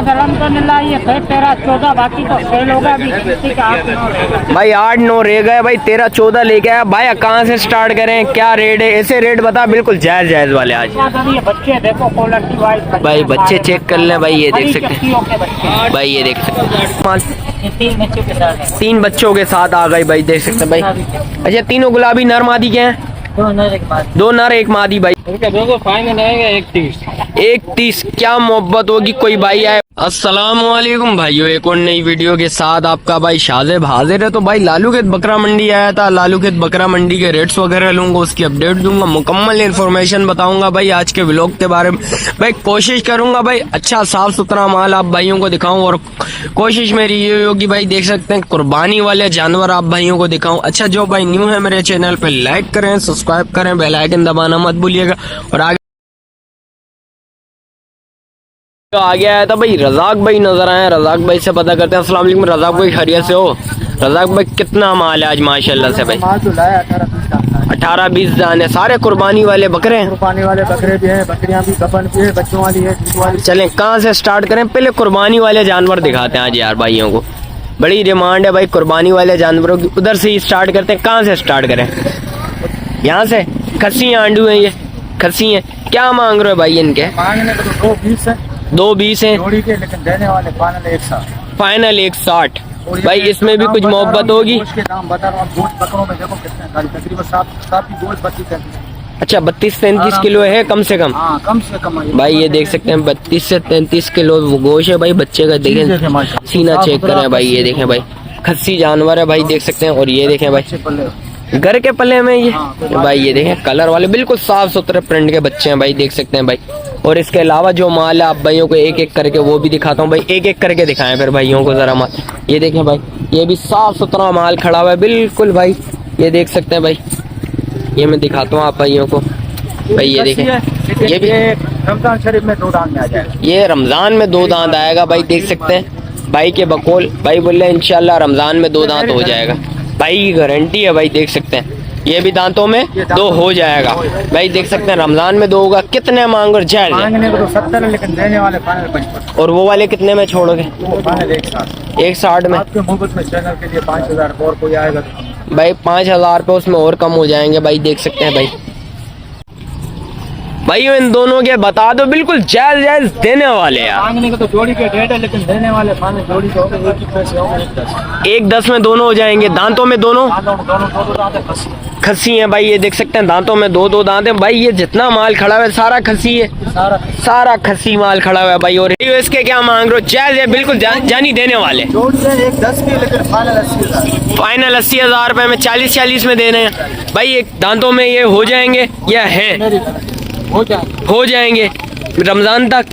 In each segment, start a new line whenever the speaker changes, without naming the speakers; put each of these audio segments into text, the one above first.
अल्हम्दुलिल्लाह ये 13-14 बाकी तो सेल होगा अभी किसी का 8-9
भाई 8-9 रह गए भाई, 13-14 लेके आया भाई। कहाँ से स्टार्ट करें, क्या रेट है? ऐसे रेट बता बिल्कुल जायज जायज वाले आज।
ये बच्चे देखो क्वालिटी वाइज
भाई बच्चे चेक कर लें भाई, ये देख सकते हैं भाई, ये देख सकते हैं
3 बच्चों के साथ है।
3 बच्चों के साथ आ गई भाई, देख सकते हैं भाई। अच्छा तीनों गुलाबी नर मादी के हैं?
2 नर 1 मादी।
2 नर 1 मादी भाई।
देखो फाइनल आएगा 130।
130 क्या मोहब्बत होगी, कोई भाई आए। अस्सलाम वालेकुम भाइयों, एक और नई वीडियो के साथ आपका भाई शाज़ेब हाजिर है। तो भाई लालूखेत बकरा मंडी आया था, लालूखेत बकरा मंडी के रेट्स वगैरह लूंगा, उसकी अपडेट दूंगा, मुकम्मल इन्फॉर्मेशन बताऊंगा भाई आज के व्लॉग के बारे में। भाई कोशिश करूंगा भाई अच्छा साफ सुथरा माल आप भाइयों को दिखाऊं, और कोशिश मेरी ये होगी भाई, देख सकते हैं कुर्बानी वाले जानवर आप भाइयों को दिखाऊं। अच्छा जो भाई न्यू है मेरे चैनल पे लाइक करें, सब्सक्राइब करें, बेल आइकन दबाना मत भूलिएगा। और आगे तो आगे आया था भाई रजाक भाई नजर आए, रजाक भाई से पता करते हैं। अस्सलाम वालेकुम रजाक भाई, खैरियत से हो? रजाक भाई कितना माल है आज माशाल्लाह से भाई? 18-20 दाने, सारे कुर्बानी वाले बकरे हैं?
कुर्बानी वाले बकरे भी हैं, बकरियां भी, गबन भी है, बच्चों वाली है, दूध वाली।
चलें कहाँ से स्टार्ट करें? पहले कुर्बानी वाले जानवर दिखाते हैं आज यार भाइयों को, बड़ी डिमांड है भाई कुर्बानी वाले जानवरों की। उधर से ही स्टार्ट करते हैं, कहाँ से स्टार्ट करें? यहाँ से? खस्सी आंडू है, ये खस्सी है, क्या मांग रहे हो भाई इनके?
मांगने को तो 220 है,
220 है
जोड़ी के, लेकिन देने वाले फाइनल 160।
फाइनल 160। भाई इसमें भी कुछ मोहब्बत होगी?
गोश्त के दाम बता रहा हूँ, गोश्त बकरों में देखो कितने सारी, तकरीबन 7 की गोश्त 32-33।
अच्छा 32-33 किलो है कम से कम?
हाँ कम से कम है
भाई ये देख सकते हैं 32 से 33 किलो गोश्त है भाई। बच्चे का देखें, सीना चेक करें भाई, ये देखें भाई, खस्सी जानवर है भाई, देख सकते हैं। और ये देखें भाई घर के पल्ले में ये भाई, ये देखें कलर वाले बिल्कुल साफ सुथरे प्रिंट के बच्चे हैं भाई, देख सकते हैं भाई। और इसके अलावा जो माल है आप भाइयों को एक एक करके वो भी दिखाता हूँ भाई, एक एक करके दिखाएं फिर भाइयों को जरा माल। ये देखें भाई, ये भी साफ सुथरा माल खड़ा हुआ है बिल्कुल भाई, ये देख सकते हैं भाई। ये मैं दिखाता हूँ आप भाइयों को भाई, ये देखें, ये भी
रमजान शरीफ में 2 दांत में आ जाएगा।
ये रमजान में 2 दांत आएगा भाई, देख सकते हैं भाई के बकौल भाई बोले इंशाल्लाह रमजान में 2 दांत हो जाएगा भाई की गारंटी है भाई, देख सकते हैं। ये भी दांतों में 2 हो जाएगा भाई, देख सकते हैं रमजान में 2 होगा। कितने मांग और जायज?
मांगने को तो 70 है, लेकिन देने वाले फाइनल 55।
और वो वाले कितने में छोड़ोगे?
वो फाइनल 160।
160 में?
आपके मोहब्बत में चैनल के लिए 5000 और कोई आएगा तो
भाई 5000 पे उसमें और कम हो जाएंगे भाई, देख सकते हैं भाई। भाइयों इन दोनों के बता दो बिल्कुल जायज जायज देने वाले यार।
मांगने को तो जोड़ी के रेट है, लेकिन देने वाले फाइनल जोड़ी तो होगा 1 ही पैसे होगा, 110।
110 में दोनों हो जाएंगे। दांतों में दोनों
दोनों दांत है,
खस्सी है भाई, ये देख सकते हैं दांतों में 2 दांत है भाई। ये जितना माल खड़ा हुआ है सारा खस्सी है, सारा खस्सी माल खड़ा हुआ है भाई। और इसके क्या मांग रहे हो? जायज है बिल्कुल जानी देने वाले।
जोड़ी है 110 की, लेकिन फाइनल 80,000।
फाइनल 80,000 रुपए में 40-40 में दे रहे हैं भाई। एक दांतों में ये हो जाएंगे या है? हो जाएंगे रमजान तक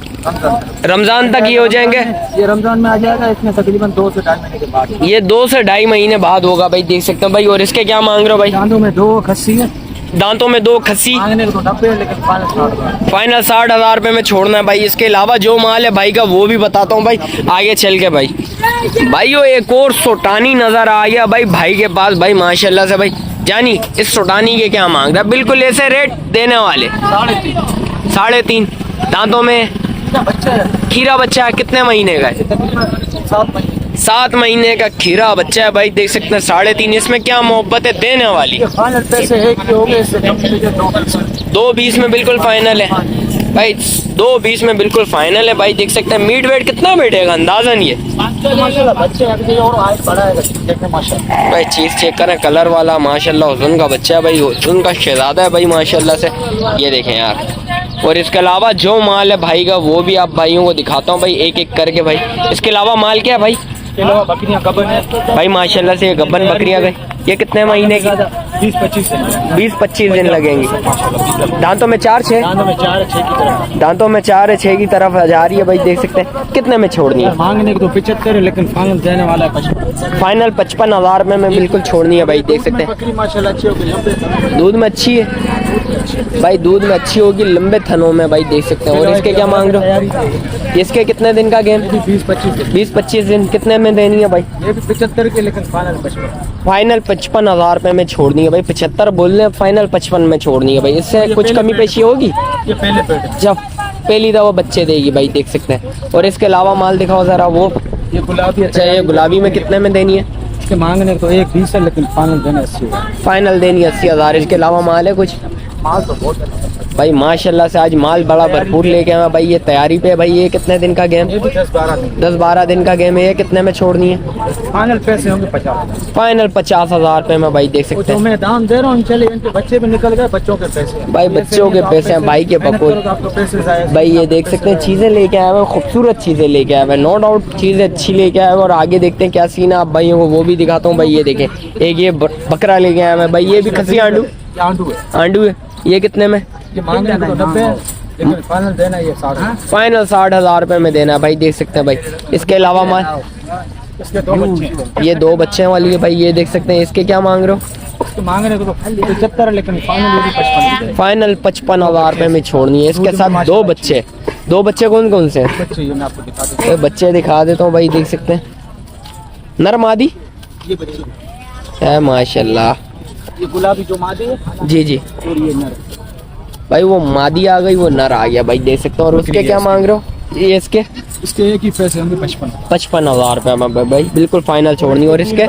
ये हो जाएंगे।
ये रमजान में आ जाएगा, इसमें तकरीबन 2 से 2.5 महीने के बाद।
ये 2 से 2.5 महीने बाद होगा भाई, देख सकते हैं भाई। और इसके क्या मांग रहे हो भाई?
दांतों में 2 खस्सी है,
दांतों में 2 खस्सी,
मांगने को तो 90 है, लेकिन
फाइनल 60,000 रुपए में छोड़ना है भाई। इसके अलावा जो माल है भाई का वो भी बताता हूँ भाई आगे चल के भाई। भाइयों एक और सोटानी नजर आ गया भाई के पास भाई, माशाल्लाह से भाई। जानी इस सोटानी के क्या मांग रहा है? बिल्कुल ऐसे रेट देने वाले 3.5 दांतों में खीरा बच्चा है। कितने महीने का है? 7 महीने का खीरा बच्चा है भाई, देख सकते हैं 3.5। इसमें क्या मोहब्बत है देने वाली?
फाइनल पैसे है कि हो गए,
2.20 में बिल्कुल फाइनल है भाई, 2.20 में बिल्कुल फाइनल है भाई, देख सकते हैं। मीट वेट कितना बैठेगा अंदाजन? ये भाई चीज चेक करें, कलर वाला माशाल्लाह हुस्न का बच्चा है भाई, हुस्न का शहजादा है भाई माशाल्लाह से, ये देखें यार। और इसके अलावा जो माल है भाई का वो भी आप भाइयों को दिखाता हूँ भाई एक एक करके भाई। इसके अलावा माल क्या है भाई?
बकरियां गबन है
भाई माशाल्लाह से, ये गबन बकरियां गई। ये कितने महीने की? 20-25 दिन लगेंगे। दांतों में 4-6,
दांतों में 4 6 की तरफ,
दांतों में 4-6 की तरफ जा रही है भाई, देख सकते हैं। कितने में छोड़नी है?
मांगने को तो 75 है, लेकिन फाइनल देने वाला है 55।
फाइनल 55,000 में बिल्कुल छोड़नी है भाई, देख सकते हैं।
बकरी माशाल्लाह अच्छी होगी,
दूध में अच्छी है भाई, दूध में अच्छी होगी, लंबे थनों में भाई, देख सकते हैं। और इसके क्या मांग रहे हो? इसके कितने दिन का गेम? 20-25 दिन। कितने में देनी है भाई?
ये भी 75 के, लेकिन फाइनल 55।
फाइनल 55,000 रुपए में छोड़नी है भाई। 75 बोल रहे हैं, फाइनल 55 में छोड़नी है भाई। इससे कुछ कमी पेशी होगी?
ये पहले पेट
जब पहली दफा बच्चे देगी भाई, देख सकते हैं। और इसके अलावा माल दिखाओ जरा। वो
ये गुलाबी
अच्छा, ये गुलाबी में कितने में देनी है?
इसके मांगने को 1,20 है, लेकिन फाइनल देना 80 है।
फाइनल देनी 80,000। इसके अलावा माल है कुछ?
माल तो बहुत है
भाई माशाल्लाह से आज माल बड़ा भरपूर लेके आया भाई। ये तैयारी पे है भाई। ये कितने दिन का गेम?
ये भी 10-12 दिन।
10-12 दिन का गेम है। ये कितने में छोड़नी है?
फाइनल पैसे होंगे 50।
फाइनल 50,000 रुपए में भाई, देख सकते
तो
हैं
मैं दाम दे रहा हूँ, चले इनके बच्चे भी निकल गए, बच्चों के पैसे
भाई, बच्चों के पैसे हैं भाई के पकोड़े।
आपको पैसे जाए
भाई ये देख सकते हैं चीजें लेके आए हुए, खूबसूरत चीजें लेके आए हुए, नो डाउट चीजें अच्छी लेके आए हुए। और आगे देखते हैं क्या सीन है आप भाइयों को वो भी दिखाता हूँ भाई। ये देखें, एक ये बकरा लेके आए हैं भाई। ये भी खसी आंडू
आंडू है।
आंडू है। ये कितने में?
ये मांगने को 90 है, लेकिन फाइनल देना ये 60।
फाइनल 60,000 रुपए में देना है भाई, देख सकते हैं भाई। इसके अलावा माल,
इसके 2 बच्चे हैं।
ये 2 बच्चे वाली है भाई। ये देख सकते हैं। इसके क्या मांग रहे हो?
इसके मांगने को तो 75 है, लेकिन फाइनल ये भी 55 है।
फाइनल 55,000 रुपए में छोड़नी है। इसके साथ 2 बच्चे। 2 बच्चे कौन कौन से हैं?
बच्चे ये मैं आपको दिखा देता
ये बच्चे दिखा देता हूँ भाई, देख सकते हैं। नर मादी
हूँ। ये बच्चे
है माशाल्लाह।
ये गुलाबी जो मादी है,
जी जी
और ये नर।
भाई, वो मादी आ गई, वो नर आ गया भाई, देख सकते हो। और उसके क्या मांग रहे हो? ये इसके
इसके एक ही पैसे होंगे 55।
55,000 रुपए में भाई, बिल्कुल फाइनल छोड़नी है। और इसके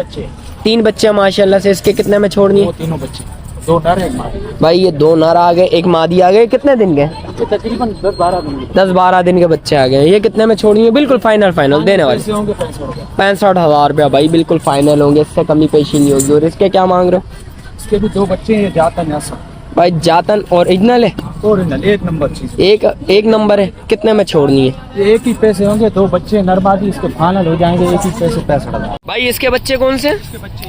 3 बच्चे माशाल्लाह से। इसके कितने में छोड़नी है?
वो तीनों बच्चे, 2 नर 1 मादी।
भाई ये 2 नर आ गए, 1 मादी आ गए। कितने दिन के?
ये तकरीबन 10-12 दिन।
10-12 दिन के बच्चे आ गए। ये कितने में छोड़नी है? बिल्कुल फाइनल देने वाले।
पैसे होंगे 65 रुपये।
65,000 रुपया भाई, बिल्कुल फाइनल होंगे, इससे कमी पेशी नहीं होगी। और इसके क्या मांग रहे हो?
इसके भी 2 बच्चे हैं, ये जातन ऐसा
भाई जातन ओरिजिनल है,
ओरिजिनल 1 नंबर चीज।
एक नंबर है। कितने में छोड़नी है?
ये एक ही पैसे होंगे, 2 बच्चे नरमादी, इसके फाइनल हो जाएंगे एक ही पैसे 65,000।
भाई इसके बच्चे कौन से?
इसके बच्चे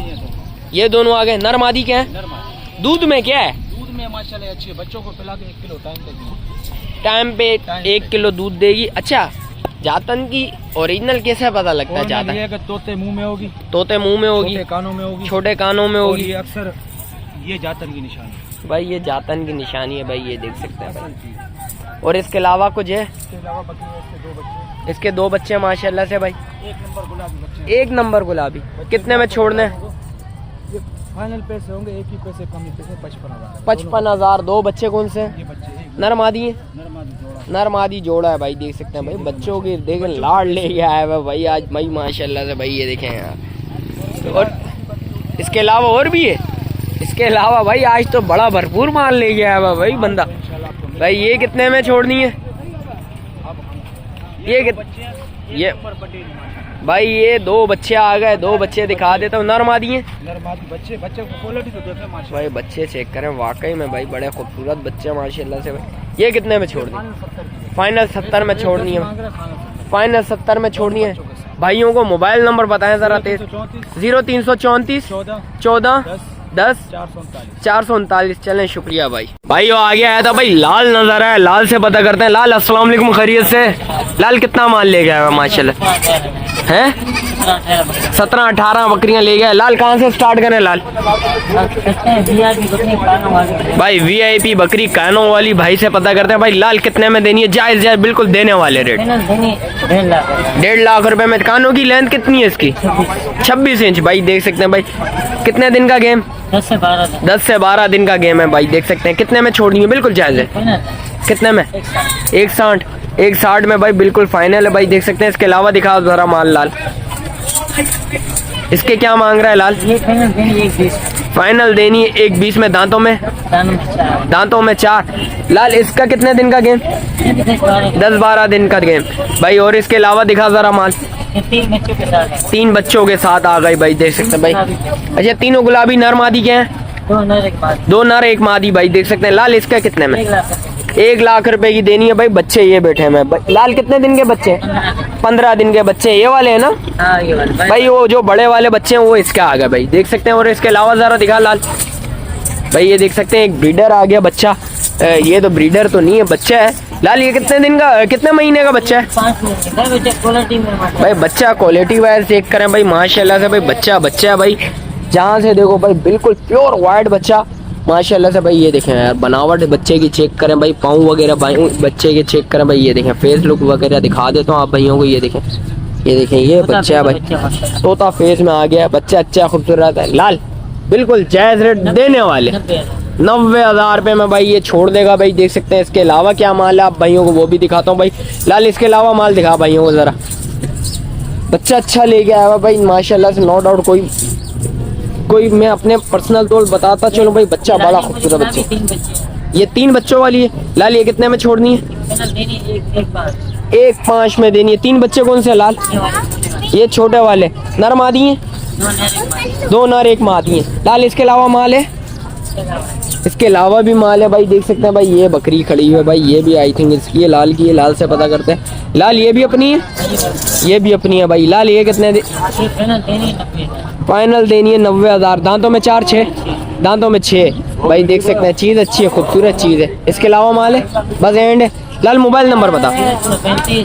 ये दोनों आ गए। नर मादी क्या है?
नरमादी
दूध में क्या है?
दूध में माशाल्लाह अच्छे, बच्चों को पिला के 1 किलो
टाइम पे 1 किलो दूध देगी। अच्छा, जातन की ओरिजिनल कैसे पता लगता है? जातन
ये तोते मुंह में होगी,
तोते मुंह में होगी,
छोटे कानों में होगी,
छोटे कानों में
और
होगी।
ये अक्सर ये जातन की निशानी।
भाई ये जातन की निशानी है भाई, ये देख सकते हैं भाई। और इसके अलावा कुछ है?
इसके अलावा बकरी है, इसके 2 बच्चे,
इसके 2 बच्चे माशाल्लाह से भाई,
1 नंबर गुलाबी बच्चे।
1 नंबर गुलाबी। कितने में छोड़ने हैं?
ये फाइनल पैसे होंगे, एक ही पैसे कम पैसे 55,000।
55,000। 2 बच्चे कौन से हैं?
ये बच्चे
नर मादी है?
नरमादी जोड़ा।
नर मादी जोड़ा है भाई, देख सकते हैं भाई। बच्चों की देखें लाड़ ले गया है भाई आज भाई माशाल्लाह से भाई, ये देखें यार। और इसके अलावा और भी है? इसके अलावा भाई आज तो बड़ा भरपूर माल ले गया है भाई बंदा। भाई ये कितने में छोड़नी है? ये भाई ये 2 बच्चे आ गए, 2 बच्चे दिखा देता हूँ। नर मादी है?
नरमादी बच्चे को क्वालिटी तो देखे माशाल्लाह।
भाई बच्चे चेक करें, वाकई में भाई बड़े खूबसूरत बच्चे माशाल्लाह से भाई। ये कितने में छोड़नी है? फाइनल 70 में छोड़नी है। फाइनल 70 में छोड़नी है। भाइयों को मोबाइल नंबर बताएं जरा तेज। 0334 14 10 439। चलें, शुक्रिया भाई। भाई वो आगे आया था भाई, लाल नजर आया, लाल से पता करते हैं। लाल अस्सलाम वालेकुम, खैरियत से? लाल कितना माल ले गया है माशाल्लाह? हैं 17-18 बकरियां ले गया। लाल कहाँ से स्टार्ट करें? लाल भाई VIP बकरी कानों वाली भाई से पता करते हैं भाई। लाल कितने में देनी है? जायज बिल्कुल देने वाले रेट। 1.5 लाख रुपए में। कानों की लेंथ कितनी है इसकी? 26 इंच भाई, देख सकते हैं भाई। कितने दिन का गेम? 10 से 12 दिन का गेम है भाई, देख सकते हैं। कितने में छोड़नी है? बिल्कुल जायज है। कितने में? 160 में भाई, बिल्कुल फाइनल है भाई, देख सकते हैं। इसके अलावा दिखाओ जरा माल। लाल इसके क्या मांग रहा है? लाल फाइनल देनी है 1.20 में। दांतों में 4। लाल इसका कितने दिन का गेम? 10-12 दिन का गेम भाई। और इसके अलावा दिखा जरा माल। 3 बच्चों के साथ आ गई भाई, देख सकते हैं भाई। अच्छा, तीनों गुलाबी नर मादी के हैं? 2 नर 1 मादी भाई, देख सकते हैं। लाल इसका कितने में? 1 लाख रुपए की देनी है भाई। बच्चे ये बैठे हैं भाई। लाल कितने दिन के बच्चे? 15 दिन के बच्चे। ये वाले है ना?
ये वाले
भाई वो जो बड़े वाले बच्चे हैं वो इसके आ गए भाई, देख सकते हैं। और इसके अलावा जरा दिखा लाल भाई, ये देख सकते हैं एक ब्रीडर आ गया बच्चा। ये तो ब्रीडर तो नहीं है, बच्चा है। लाल ये कितने दिन का, कितने महीने का बच्चा है?
5 महीने क्वालिटी में
भाई बच्चा क्वालिटी वाइज चेक करें भाई, माशाल्लाह से भाई बच्चा है भाई। जहाँ से देखो भाई, बिल्कुल प्योर वाइट बच्चा माशाल्लाह से भाई। ये देखें यार, बनावट बच्चे की चेक करें भाई, पाँव वगैरह भाई बच्चे के चेक करें भाई। ये देखें, फेस लुक वगैरह दिखा देता हूँ आप भाइयों को। ये देखें, ये बच्चा है भाई, तोता फेस में आ गया। बच्चा अच्छा खूबसूरत है। लाल बिल्कुल जायज रेट देने वाले। 90,000 रुपये में भाई ये छोड़ देगा भाई, देख सकते हैं। इसके अलावा क्या माल है आप भाइयों को वो भी दिखाता हूँ भाई। लाल इसके अलावा माल दिखा भाइयों को ज़रा। बच्चा अच्छा लेके आया हुआ भाई माशाल्लाह से, नो डाउट। कोई मैं अपने पर्सनल तौर बताता चलो भाई, बच्चा बड़ा खूबसूरत बच्चा। ये 3 बच्चों वाली है लाल, ये कितने में छोड़नी है? 1,5 में देनी है। 3 बच्चे कौन से लाल? ये छोटे वाले नर मादी हैं, 2 नर 1 मादी हैं लाल। इसके अलावा माल है? इसके अलावा भी माल है भाई, देख सकते हैं भाई। ये बकरी खड़ी हुई है भाई, ये भी आई थिंक इसकी है लाल की है। लाल से पता करते हैं। लाल ये भी अपनी है? ये भी अपनी है भाई। लाल ये कितने फाइनल देनी है? 90,000। दांतों में 4 6 दांतों में 6 भाई, देख सकते हैं। चीज़ अच्छी है, खूबसूरत चीज़ है। इसके अलावा माल है? बस एंड है। लाल मोबाइल नंबर बता।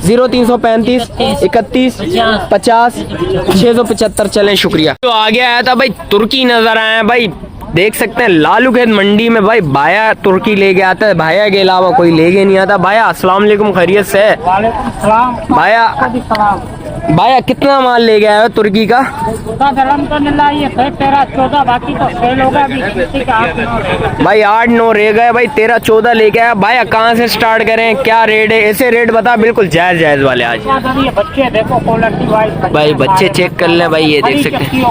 0335 31 50 675। चलें शुक्रिया। तो आगे आया था भाई तुर्की नजर आया भाई, देख सकते हैं। लालू खेत मंडी में भाई भाया तुर्की लेके आता है, भाया के अलावा कोई लेके नहीं आता। भाया अस्सलाम वालेकुम, खैरियत से?
वालेकुम सलाम।
भाया कितना माल ले गया है तुर्की का?
अल्हम्दुलिल्लाह ये 13 14 बाकी तो सेल होगा अभी, किसी का 8 9 रहेगा
भाई। 8 9 रह गए भाई, 13 14 लेके आया। भाया कहाँ से स्टार्ट करें, क्या रेट है? ऐसे रेट बता बिल्कुल जायज जायज वाले आज।
ये बच्चे देखो क्वालिटी वाइज
भाई बच्चे चेक कर लें भाई, ये देख सकते हैं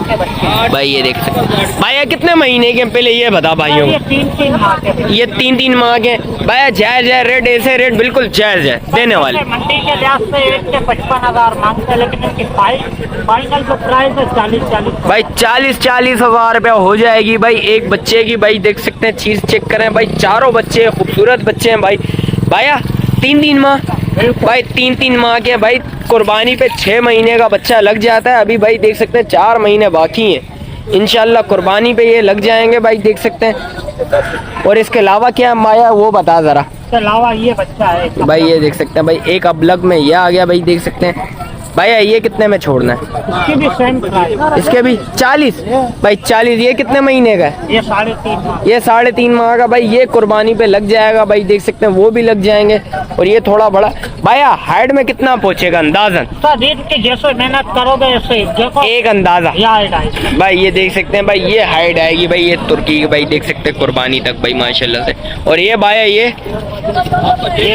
भाई, ये देख सकते हैं। भाई कितने महीने के पहले ये बता भाइयों को?
3 माह के।
ये 3 माह के भाई, जायज है रेट, ऐसे रेट बिल्कुल जायज है देने वाले।
मंडी के लिहाज से 55,000 मांगते हैं, लेकिन इनकी फाइनल जो प्राइस है 40
भाई 40 हजार रुपया हो जाएगी भाई एक बच्चे की भाई, देख सकते हैं। चीज चेक करें भाई, चारों बच्चे खूबसूरत बच्चे हैं भाई। भाया 3 माह भाई, 3 माह के भाई। कुर्बानी पे 6 महीने का बच्चा लग जाता है अभी भाई, देख सकते हैं। 4 महीने बाकी हैं, इंशाल्लाह कुर्बानी पे ये लग जाएंगे भाई, देख सकते हैं। और इसके अलावा क्या माया वो बता जरा।
इसके अलावा ये बच्चा है
भाई, ये देख सकते हैं भाई, एक अबलग में ये आ गया भाई, देख सकते हैं। भैया ये कितने में छोड़ना है?
इसकी भी सेम प्राइस।
इसके भी 40 भाई, 40। ये कितने महीने का है?
ये 3.5 माह।
ये 3.5 माह का भाई, ये कुर्बानी पे लग जाएगा भाई, देख सकते हैं। वो भी लग जाएंगे। और ये थोड़ा बड़ा भैया हाइट में कितना पहुंचेगा अंदाजन?
दिन की जैसे मेहनत करोगे ऐसे देखो,
एक अंदाजा
ये
भाई, ये देख सकते हैं भाई, ये हाइट आएगी भाई, ये तुर्की की भाई, देख सकते हैं कुर्बानी तक भाई माशाल्लाह से। और ये भैया ये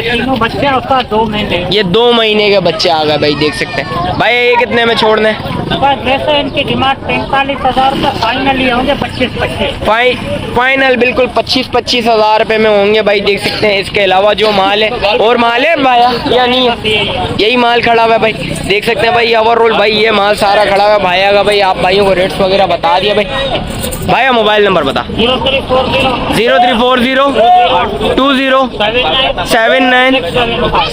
तीनों बच्चे उसका 2 महीने,
ये 2 महीने के बच्चे आ गए भाई, देख सकते हैं। भाई ये कितने में छोड़ने हैं?
जैसे इनकी डिमांड 45,000 रुपये फाइनल ही होंगे। 25
फाइनल बिल्कुल 25 हजार रुपए में होंगे भाई, देख सकते हैं। इसके अलावा जो माल है, और माल है भाया या नहीं है? यही माल खड़ा हुआ है भाई, देख सकते हैं भाई। ओवरऑल भाई ये माल सारा खड़ा हुआ है भाया का भाई। आप भाइयों को रेट्स वगैरह बता दिया भाई। भाया मोबाइल नंबर बता। 0340 20 79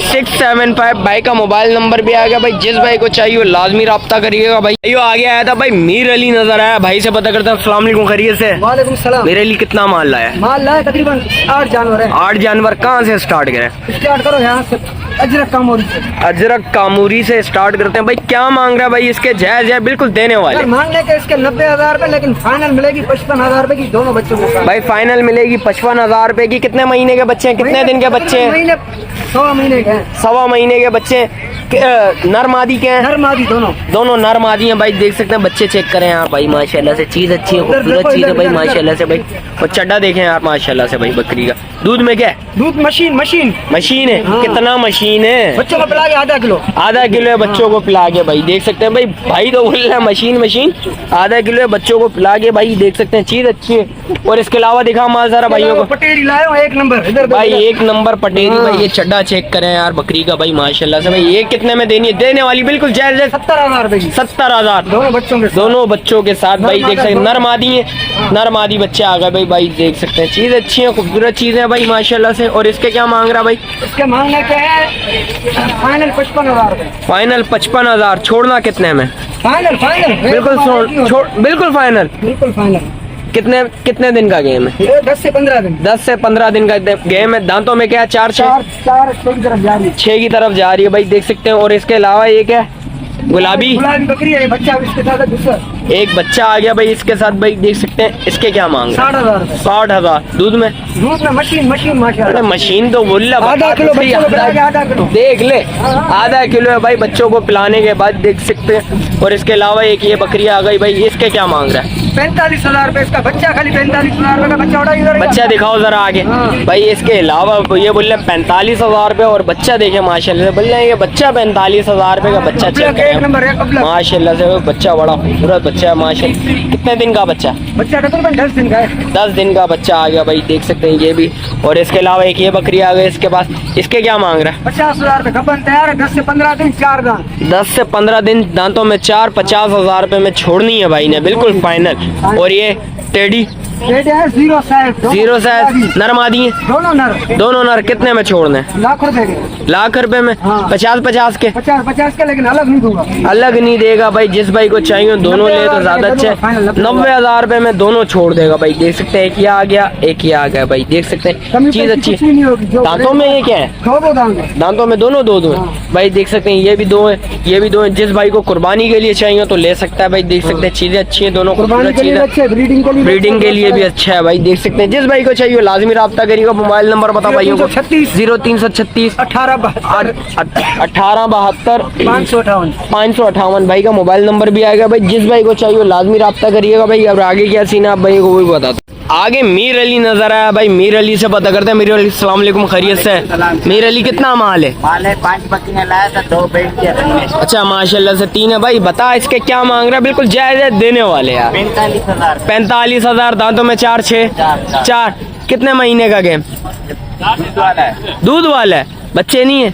675 भाई का मोबाइल नंबर भी आ गया भाई। जिस भाई को चाहिए वो लाजमी रब्ता करिएगा भाई। यो आगे आया था भाई, मीर अली नजर आया भाई से पता करते हैं। अस्सलाम वालेकुम, खैरियत से?
वालेकुम सलाम।
मीर अली कितना माल लाया?
माल लाया तकरीबन 8 जानवर है।
8 जानवर। कहाँ से स्टार्ट करें?
स्टार्ट करो यहाँ से, अजरक कामोरी से।
अजरक कामूरी से स्टार्ट करते हैं भाई। क्या मांग रहा है भाई? इसके जायज है बिल्कुल देने वाले।
मांगने के इसके 90,000 रुपए, लेकिन फाइनल मिलेगी 55,000 रुपए की दोनों बच्चों को
भाई। फाइनल मिलेगी 55,000 रुपए की। कितने महीने के बच्चे हैं? कितने दिन के बच्चे हैं?
महीने 1.25 महीने के हैं।
1.25 महीने के बच्चे हैं। नर मादी के हैं?
नर मादी दोनों
नर मादी हैं भाई, देख सकते हैं। बच्चे चेक करें आप भाई माशाल्लाह से, चीज अच्छी है, खूबसूरत चीज है भाई माशाल्लाह से भाई। और चड्डा देखें आप माशाल्लाह से भाई बकरी का। दूध में क्या है?
दूध मशीन
है।
हाँ।
कितना मशीन है?
बच्चों को पिला के आधा किलो
है बच्चों को पिला के भाई, देख सकते हैं भाई। भाई तो बोल रहे हैं मशीन आधा किलो है बच्चों को पिला के भाई, देख सकते हैं। चीज अच्छी है। और इसके अलावा दिखा माल सारा भाइयों को।
पटेरी लाया 1 नंबर इधर
भाई 1 नंबर पटेरी भाई। ये चड्डा चेक करें यार बकरी का भाई माशाल्लाह से भाई। ये कितने में देनी है? देने वाली बिल्कुल जायज है।
70,000 रुपए की।
70,000 दोनों बच्चों के साथ भाई, देख सकते हैं। नर मादी है, नर मादी बच्चे आ गए भाई, देख सकते हैं। चीज अच्छी है, खूबसूरत चीज है भाई माशाल्लाह से। और इसके क्या मांग रहा भाई?
इसके मांगने क्या है? फाइनल 55,000 रुपए।
फाइनल 55,000। छोड़ना कितने में?
फाइनल
बिल्कुल छोड़ बिल्कुल फाइनल। कितने दिन का गेम है?
10 से 15 दिन।
10 से 15 दिन का गेम है। दांतों में क्या है? 4 6 6 की तरफ जा रही है भाई, देख सकते हैं। और इसके अलावा ये क्या है? गुलाबी
बकरी है, बच्चा इसके साथ दूसरा
एक बच्चा आ गया भाई इसके साथ भाई, देख सकते हैं। इसके क्या मांग? 60,000। दूध में
मशीन
अरे मशीन तो बोल रहा,
आधा किलो
देख ले, आधा किलो है भाई बच्चों को पिलाने के बाद, देख सकते हैं। और इसके अलावा एक ये बकरी आ गई भाई, इसके क्या मांग रहा है?
45,000 रुपए इसका बच्चा, खाली 45,000 रुपए का बच्चा उड़ा इधर।
बच्चा दिखाओ जरा आगे भाई। इसके अलावा ये बोल रहे 45,000 रुपए और बच्चा देखे माशाल्लाह से, बोल रहे हैं ये बच्चा 45,000 रुपए का बच्चा चेक
एक नंबर है कबला
माशाल्लाह से। बच्चा बड़ा खूबसूरत बच्चा है माशाल्लाह। कितने दिन का बच्चा?
बच्चा तकरीबन 10 दिन का है।
10 दिन का बच्चा आ गया भाई, देख सकते हैं ये भी। और इसके अलावा एक ये बकरी आ गई इसके पास, इसके क्या मांग रहा है?
50,000 रुपए गबन तैयार है, 10 से 15 दिन 4 दांत।
10 से 15 दिन दांतों में 4, 50,000 रुपए में छोड़नी है भाई ने, बिल्कुल फाइनल। और ये टेडी
रेट है 0 साइड,
0 साइज नर मादी है,
दोनों नर
कितने में छोड़ने?
लाख रुपए के।
लाख रुपए में?
हाँ।
50-50 के?
50 के, लेकिन अलग नहीं दूंगा।
अलग नहीं देगा भाई, जिस भाई को चाहिए दोनों ले तो ज्यादा अच्छा है। 90,000 रुपए में दोनों छोड़ देगा भाई, देख सकते हैं। एक ये आ गया, एक ये आ गया भाई, देख सकते हैं चीज अच्छी। दांतों में ये क्या है?
दो
दांतों में दोनों दो भाई, देख सकते हैं। ये भी दो है, ये भी दो है। जिस भाई को कुर्बानी के लिए चाहिए तो ले सकता है भाई, देख सकते हैं चीजें अच्छी है दोनों। ब्रीडिंग के लिए भी अच्छा है भाई, देख सकते हैं। जिस भाई को चाहिए लाजमी रब्ता करिएगा। मोबाइल नंबर बता भाइयों को। 0336 1872 558 भाई का मोबाइल नंबर भी आएगा भाई। जिस भाई को चाहिए लाजमी रब्ता करिएगा भाई। अब आगे क्या सीन है आप भाई को भी बता दो। आगे मीर अली नजर आया भाई, मीर अली से पता करते हैं। मीर अली अस्सलाम वालेकुम, खैरियत से? मीर अली कितना माल है?
माल है 5 बकरियां लाया था, 2 बेच दिया।
अच्छा माशाल्लाह से 3 है भाई। बता इसके क्या मांग रहा है? बिल्कुल जायज है, देने वाले यार।
45,000।
45,000 दांतों में 4 6 4। कितने महीने का गेम? दूध वाला है, बच्चे नहीं है?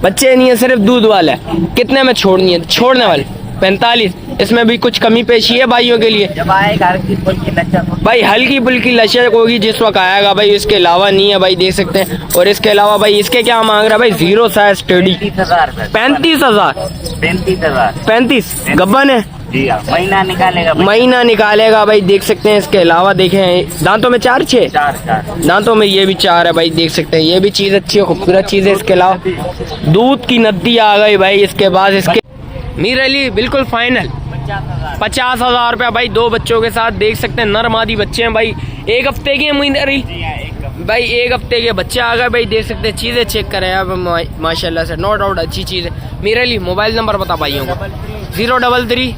बच्चे नहीं है, सिर्फ दूध वाला है। कितने में छोड़नी है? छोड़ने वाले 45। इसमें भी कुछ कमी पेशी है भाइयों के लिए?
जब आएगा हल्की फुल्की लचक
भाई, हल्की फुल्की लचक होगी जिस वक्त आएगा भाई, इसके अलावा नहीं है भाई, देख सकते हैं। और इसके अलावा भाई इसके क्या मांग रहा है भाई? 0 साइज टेडी
30,000।
35,000 35 गब्बन है
जी हाँ,
महीना निकालेगा भाई, देख सकते हैं। इसके अलावा देखें दांतों में 4 6 दांतों में ये भी 4 है भाई, देख सकते हैं। ये भी चीज अच्छी है, खूबसूरत चीज है। इसके अलावा दूध की नदी आ गई भाई। इसके बाद इसके मीर अली बिल्कुल फाइनल 50,000 रुपया भाई, 2 बच्चों के साथ, देख सकते हैं। नर मादी बच्चे हैं भाई, 1 हफ्ते के मीर अली भाई, 1 हफ्ते के बच्चे आ गए भाई, देख सकते हैं। चीजें चेक करें आप माशाल्लाह से, नो डाउट अच्छी चीज है। मीर अली मोबाइल नंबर बता भाइयों को। 033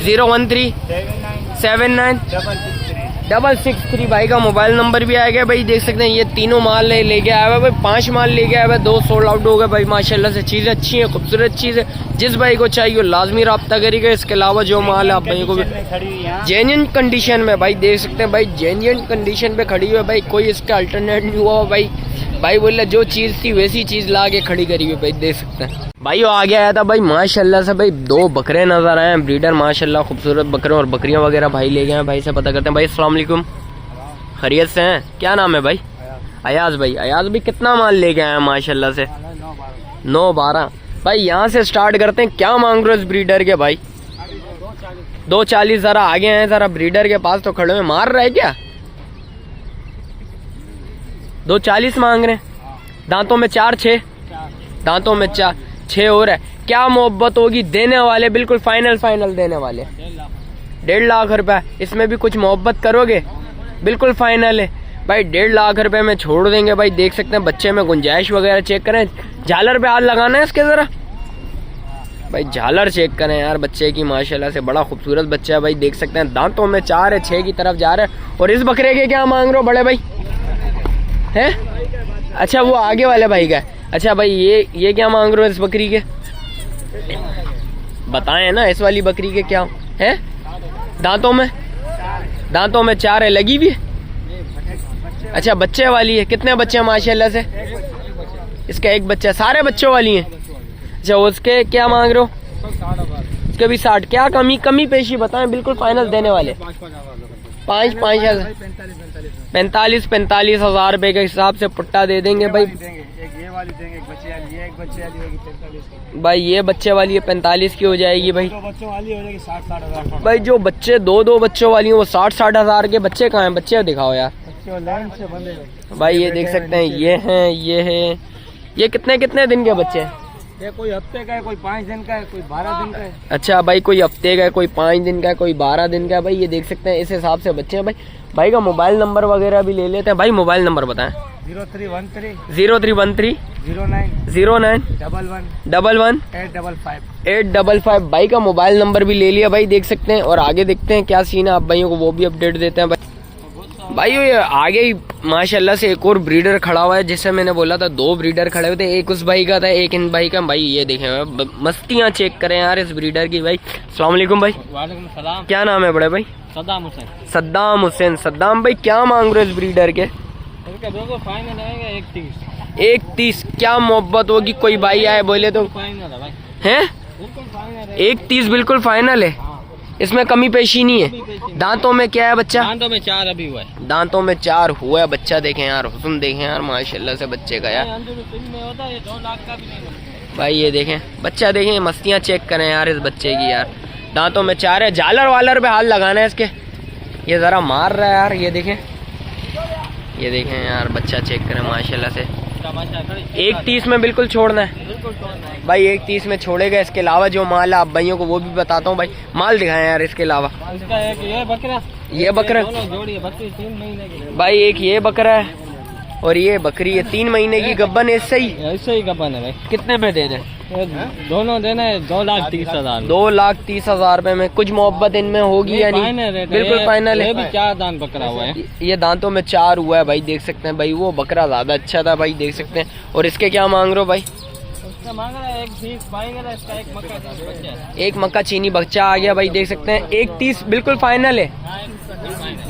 013 79 663 भाई का मोबाइल नंबर भी आ गया भाई, देख सकते हैं। ये तीनों माल लेके आया हुआ भाई, 5 माल लेके आया हुआ, 2 सोल्ड आउट हो गए भाई माशाल्लाह से। चीज़ें अच्छी हैं, खूबसूरत चीज़ है। जिस भाई को चाहिए लाजमी रब्ता करिएगा। इसके अलावा जो माल है आप भाई को भी जेन्युइन कंडीशन में भाई, देख सकते हैं भाई, जेन्युइन कंडीशन पे खड़ी हुई है भाई, कोई इसका अल्टरनेट नहीं हुआ भाई। भाई बोले जो चीज़ थी वैसी चीज़ ला के खड़ी करी हुई भाई, देख सकते हैं भाई। वो आगे आया था भाई माशाल्लाह से भाई, 2 बकरे नजर आए हैं ब्रीडर माशाल्लाह, खूबसूरत बकरे और बकरियां वगैरह भाई ले गए हैं। भाई से पता करते हैं। भाई अस्सलाम वालेकुम, खैरियत से हैं? क्या नाम है भाई? अयाज भाई। अयाज भाई कितना माल ले गए हैं माशाल्लाह से? 9-12 भाई। यहाँ से स्टार्ट करते हैं, क्या मांग रहे हो इस ब्रीडर के भाई? 240। जरा आगे हैं, जरा ब्रीडर के पास तो खड़े हुए, मार रहे क्या? 240 मांग रहे हैं। दांतों में 4 6 दांतों में 4 6 और है। क्या मोहब्बत होगी? देने वाले बिल्कुल फाइनल देने वाले 1.5 लाख रुपए। इसमें भी कुछ मोहब्बत करोगे? बिल्कुल फाइनल है भाई, 1.5 लाख रुपए में छोड़ देंगे भाई, देख सकते हैं। बच्चे में गुंजाइश वगैरह चेक करें, झालर पे हाथ लगाना है इसके जरा भाई, झालर चेक करें यार बच्चे की माशाल्लाह से, बड़ा खूबसूरत बच्चा है भाई, देख सकते हैं। दांतों में 4 है, 6 की तरफ जा रहा है। और इस बकरे के क्या मांग रहे हो बड़े भाई? है अच्छा, वो आगे वाले भाई का। अच्छा भाई, ये क्या मांग रहे हो इस बकरी के? बताएं ना, इस वाली बकरी के क्या है? दांतों में 4 है, लगी भी है? अच्छा, बच्चे वाली है। कितने बच्चे हैं माशाल्लाह से? इसका 1 बच्चा, सारे बच्चों वाली हैं। अच्छा, उसके क्या मांग रहे हो? उसके भी 60। क्या कमी पेशी बताएं, बिल्कुल फाइनल देने वाले। 5-5 45,000 रुपए के हिसाब से पुट्टा दे देंगे भाई। भाई ये बच्चे वाली है 45 की हो जाएगी भाई। भाई जो बच्चे 2 बच्चों वाली हैं वो 60-60 हजार के। बच्चे कहाँ हैं? बच्चे दिखाओ यार भाई। ये देख सकते हैं, ये है। ये कितने दिन के बच्चे हैं?
ये कोई हफ्ते का है, कोई 5 दिन का है, कोई 12 दिन का है।
अच्छा भाई, कोई हफ्ते का है, कोई 5 दिन का है, कोई 12 दिन का है भाई। ये देख सकते हैं, इस हिसाब से बच्चे हैं भाई। भाई का मोबाइल नंबर वगैरह भी ले लेते हैं भाई। मोबाइल नंबर बताएं।
0313
0313
09
09
11
11
855।
855 भाई का मोबाइल नंबर भी ले लिया भाई, देख सकते हैं। और आगे देखते हैं क्या सीन है, आप भाइयों को वो भी अपडेट देते हैं भाई। ये आगे ही माशाल्लाह से एक और ब्रीडर खड़ा हुआ है, जैसे मैंने बोला था 2 ब्रीडर खड़े हुए थे, एक उस भाई का था एक इन भाई का। भाई ये देखें मस्तियाँ चेक करें यार इस ब्रीडर की भाई। अस्सलाम वालेकुम भाई।
वालेकुम सलाम।
क्या नाम है बड़े भाई?
सद्दाम हुसैन।
सद्दाम हुसैन। सद्दाम भाई क्या मांग रहे हो इस ब्रीडर के?
इसका दोनों फाइनल आएगा 130।
130 क्या मोहब्बत होगी, कोई भाई आए बोले तो
फाइनल है भाई,
हैं?
बिल्कुल फाइनल है।
130 बिल्कुल फाइनल है, इसमें कमी पेशी नहीं है। दांतों में क्या है बच्चा?
दांतों में 4 अभी हुआ है।
दांतों में 4 हुआ है बच्चा। देखें यार हुस्न देखें यार माशाल्लाह से बच्चे का यार।
में होता है 2 लाख का भी नहीं।
भाई ये देखें बच्चा, देखें मस्तियाँ चेक करें यार इस बच्चे की यार। दांतों में 4 है। झालर वालर पे हाथ लगाना है इसके, ये ज़रा मार रहा है यार। ये देखें, ये देखें यार बच्चा चेक करें माशाल्लाह से। 130 में बिल्कुल छोड़ना है भाई, 130 में छोड़ेगा। इसके अलावा जो माल है आप भाइयों को वो भी बताता हूँ भाई। माल दिखाएं यार इसके अलावा।
इसका एक ये बकरा,
ये बकरा
जोड़ी है, बकरी 3 महीने की
भाई, एक ये बकरा है और ये बकरी है 3 महीने की गब्बन है। इससे ही
ऐसे ही कपन है भाई।
कितने में देने?
दोनों देना है 2,30,000।
2,30,000 रुपए में। कुछ मोहब्बत इनमें होगी या नहीं? बिल्कुल फाइनल है।
ये भी 4 दांत बकरा हुआ है।
ये दांतों में 4 हुआ है भाई, देख सकते हैं भाई। वो बकरा ज्यादा अच्छा था भाई, देख सकते हैं। और इसके क्या मांग रहे हो भाई?
इसका मांग रहा है 1,30 पाएंगे। इसका एक मक्का बच्चा है।
एक मक्का चीनी बच्चा आ गया भाई, देख सकते हैं। 130 बिल्कुल फाइनल है।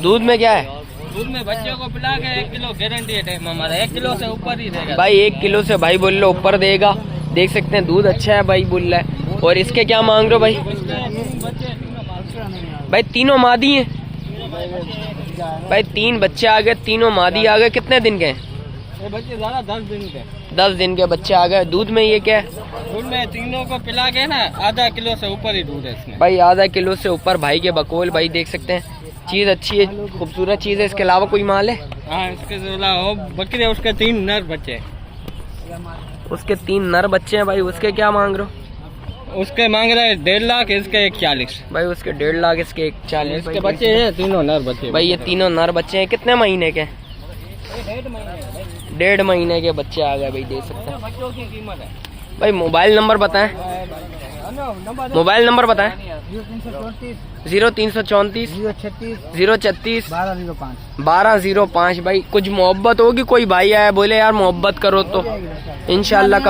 दूध में क्या है?
दूध में बच्चों को पिला के 1 किलो गारंटी है टाइम हमारा। 1 किलो से ऊपर ही देगा
भाई। 1 किलो से भाई बोल लो ऊपर देगा, देख सकते हैं। दूध अच्छा है भाई बोल रहा है। और इसके क्या मांग रहे हो भाई? भाई तीनों मादी हैं भाई, 3 बच्चे आ गए, तीनों मादी आ गए। कितने दिन के हैं?
ये बच्चे ज़्यादा 10 दिन के।
10 दिन के बच्चे आ गए। दूध में ये क्या है?
दूध में तीनों को पिला के ना आधा किलो से ऊपर ही दूध है इसमें
भाई। आधा किलो से ऊपर भाई के बकोल भाई, देख सकते हैं। चीज़ अच्छी है, खूबसूरत चीज़ है। इसके अलावा कोई माल है?
हाँ, इसके अलावा बकरी है, उसके 3 नर बच्चे हैं।
उसके 3 नर बच्चे हैं भाई। उसके क्या मांग रहे हो?
उसके मांग रहे हैं 1.5 लाख, इसके 1,40,000
भाई। उसके 1.5 लाख, इसके 1,40,000
इसके बच्चे हैं। तीनों नर बच्चे
भाई। ये तीनों नर बच्चे हैं। कितने महीने के? 1.5 महीने के बच्चे आ गए भाई, देख सकते हैं।
बच्चों की कीमत है
भाई मोबाइल नंबर बताएं। मोबाइल नंबर बताएं। 0334 036 1205 भाई। कुछ मोहब्बत होगी, कोई भाई आया बोले यार मोहब्बत करो तो इंशाल्लाह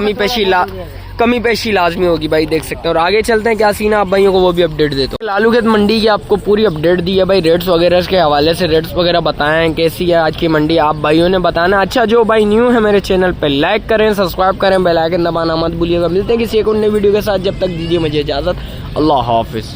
कमी पेशी लाजमी होगी भाई, देख सकते हैं। और आगे चलते हैं क्या सीन है, आप भाइयों को वो भी अपडेट देता हूँ। लालू खेत मंडी की आपको पूरी अपडेट दी है भाई। रेट्स वगैरह के हवाले से रेट्स वगैरह बताएं कैसी है आज की मंडी, आप भाइयों ने बताना। अच्छा जो भाई न्यू है मेरे चैनल पे लाइक करें, सब्सक्राइब करें, बेल आइकन दबाना मत भूलिएगा। मिलते हैं किसी एक और नई वीडियो के साथ, जब तक दीजिए मुझे इजाजत। अल्लाह हाफिज।